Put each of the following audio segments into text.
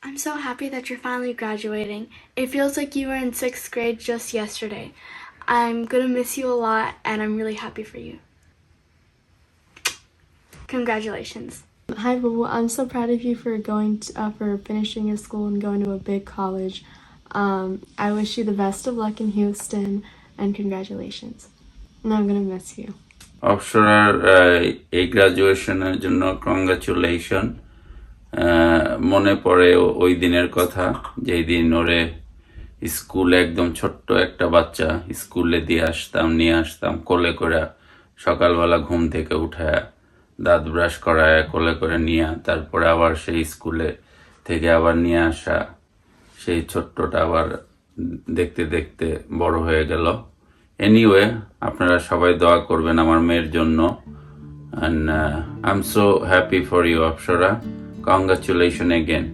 I'm so happy that you're finally graduating. It feels like you were in 6th grade just yesterday. I'm gonna miss you a lot, and I'm really happy for you. Congratulations. Hi, Boo. I'm so proud of you for for finishing your school and going to a big college. I wish you the best of luck in Houston, and congratulations. And I'm gonna miss you. অপসরার এই গ্রাজুয়েশনের জন্য congratulation. মনে পড়ে ওই দিনের কথা, যেই দিন ওরে স্কুলে একদম ছোট্ট একটা বাচ্চা স্কুলে নিয়ে আসতাম কোলে করে, সকালবেলা ঘুম থেকে উঠায় দাঁত ব্রাশ করায় কোলে করে নিয়ে, তারপরে আবার সেই স্কুলে থেকে আবার নিয়ে আসা, সেই ছোট্টটা আবার দেখতে দেখতে বড় হয়ে গেল। এনিওয়ে, আপনারা সবাই দোয়া করবেন আমার মেয়ের জন্য। And I'm so happy for you, Apshwara. Congratulations again.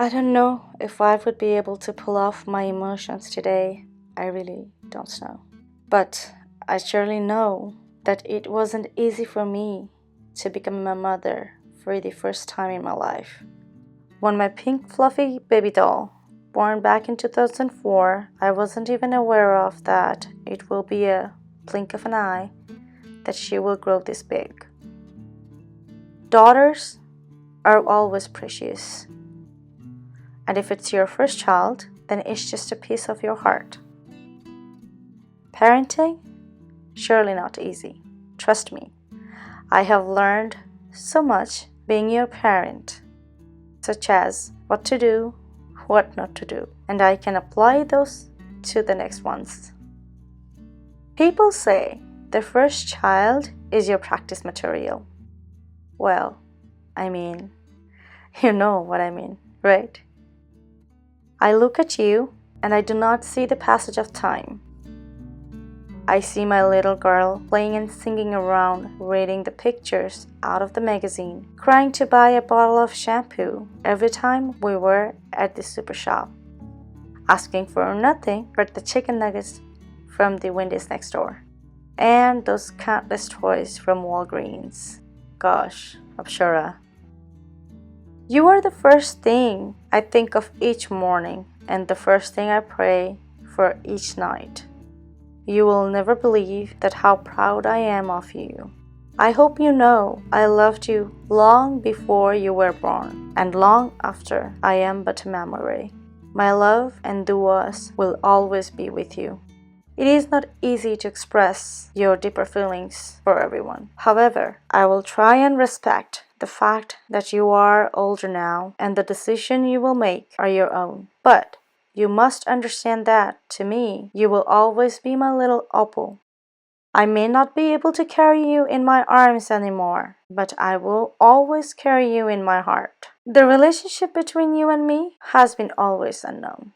I don't know if I would be able to pull off my emotions today. I really don't know. But I surely know that it wasn't easy for me to become a mother for the first time in my life. When my pink fluffy baby doll, born back in 2004, I wasn't even aware of that it will be a blink of an eye that she will grow this big. Daughters are always precious. And if it's your first child, then it's just a piece of your heart. Parenting? Surely not easy. Trust me, I have learned so much being your parent, such as what to do, what not to do, and I can apply those to the next ones. People say the first child is your practice material. Well, I mean, you know what I mean, right? I look at you and I do not see the passage of time. I see my little girl playing and singing around, reading the pictures out of the magazine, crying to buy a bottle of shampoo every time we were at the super shop, asking for nothing but the chicken nuggets from the Wendy's next door, and those countless toys from Walgreens. Gosh, Apshwara. You are the first thing I think of each morning and the first thing I pray for each night. You will never believe that how proud I am of you. I hope you know I loved you long before you were born and long after I am but a memory. My love and duas will always be with you. It is not easy to express your deeper feelings for everyone. However, I will try and respect the fact that you are older now and the decision you will make are your own. But you must understand that, to me, you will always be my little opal. I may not be able to carry you in my arms anymore, but I will always carry you in my heart. The relationship between you and me has been always unknown.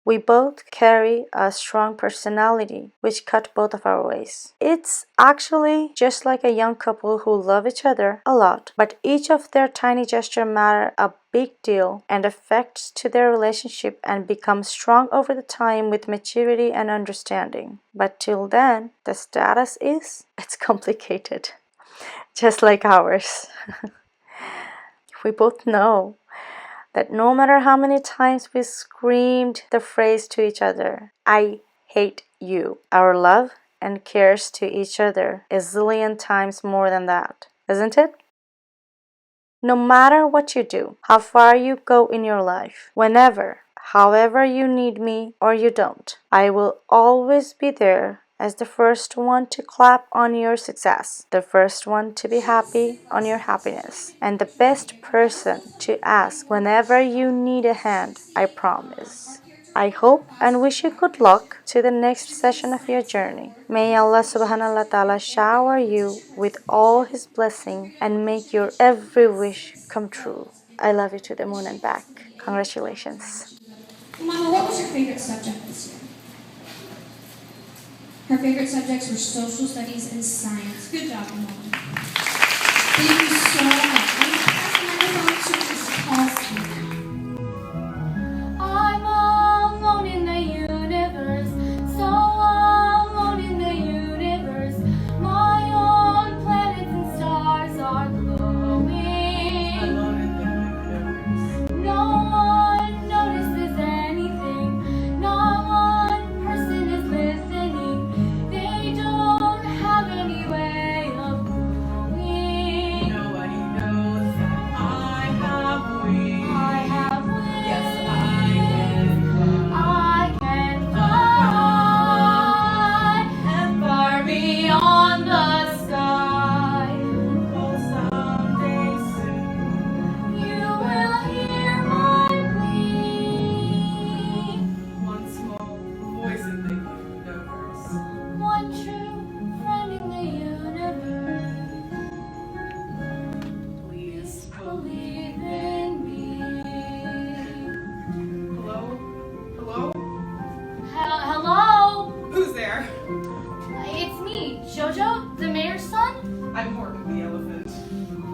We both carry a strong personality which cut both of our ways. It's actually just like a young couple who love each other a lot, but each of their tiny gestures matter a big deal and affects to their relationship and become strong over the time with maturity and understanding. But till then, the status is, it's complicated, just like ours. We both know that no matter how many times we screamed the phrase to each other, I hate you, our love and cares to each other is a zillion times more than that, isn't it? No matter what you do, how far you go in your life, whenever, however you need me or you don't, I will always be there as the first one to clap on your success, the first one to be happy on your happiness, and the best person to ask whenever you need a hand, I promise. I hope and wish you good luck to the next session of your journey. May Allah subhanahu wa ta'ala shower you with all His blessing and make your every wish come true. I love you to the moon and back. Congratulations. Mama, what was your favorite subject this year? Her favorite subjects were social studies and science. Good job, Mom. Thank you so much. I'm going to pass the microphone to Miss Paulson. I'm alone in the universe, so alone in the universe. My own planets and stars are glowing. Alone in the universe. No one notices anything. Not one person is listening. They don't have any way of knowing. Nobody knows that I have wings. I have wings. Yes, I can fly. I can fly and far beyond the sky. Oh, someday soon. You will hear my plea. One small voice in the universe. One true friend in the universe. Please Believe in me. Hello? Hello? Hello? Who's there? It's me, Jojo, the mayor's son. I'm Horton the elephant.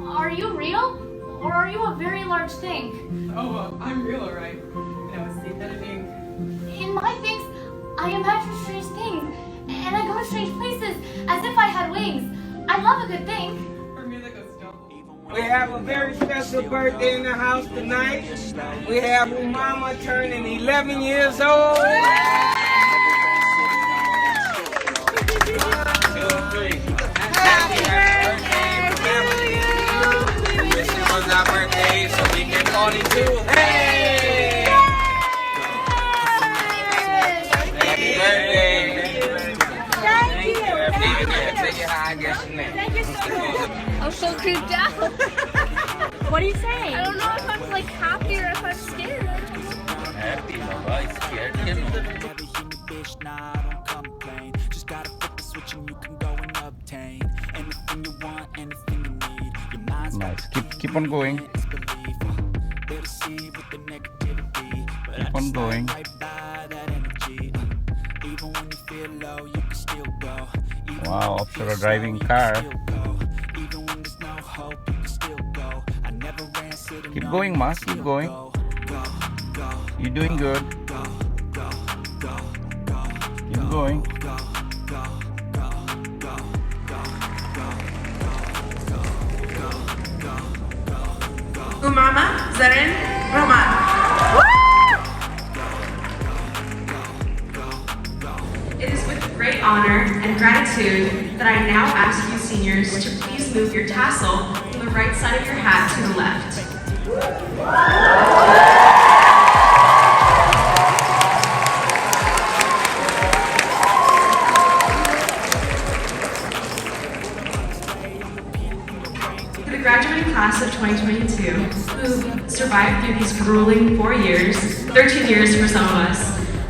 Are you real? Or are you a very large thing? Oh, I'm real, alright. Now, see that in ink. In my things, I imagine strange things, and I go to strange places as if I had wings. I love a good thing. For me, that goes double. We have a very special birthday in the house tonight. We have Mama turning 11 years old. 1, 2, 3. Happy birthday to you. This was our birthday, so we can party too. Hey! Happy birthday. Thank you. Tell you how I guess your name. I'm so creeped out. What are you saying? I don't know if I'm like happy or if I'm scared. Happy, Baba. Scared him. Nah, don't complain. Just gotta flip the switch and you can go and obtain anything you want, anything you need. Your mind's Nice. Keep on going. disbelief. They deceive with the negativity, but Keep on going. right by that energy. Even when you feel low, you can still go. Even Wow, when you Apshwara feel driving slow, car. you can still go. Even when there's no hope, you can still go. I never answer to Keep no, going, Mas. Keep going. go, go, go, You're doing good. go, go, go, Keep going. go, go, go, go, go, Umama Zaren Rahman. It is with great honor and gratitude that I now ask you seniors to please move your tassel from the right side of your hat to the left. To the graduating class of 2022, who survived through these grueling 4 years, 13 years for some of us,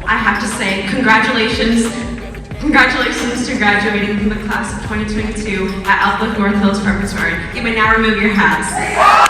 I have to say congratulations to graduating from the class of 2022 at Outlook North Hills Preparatory. You may now remove your hats.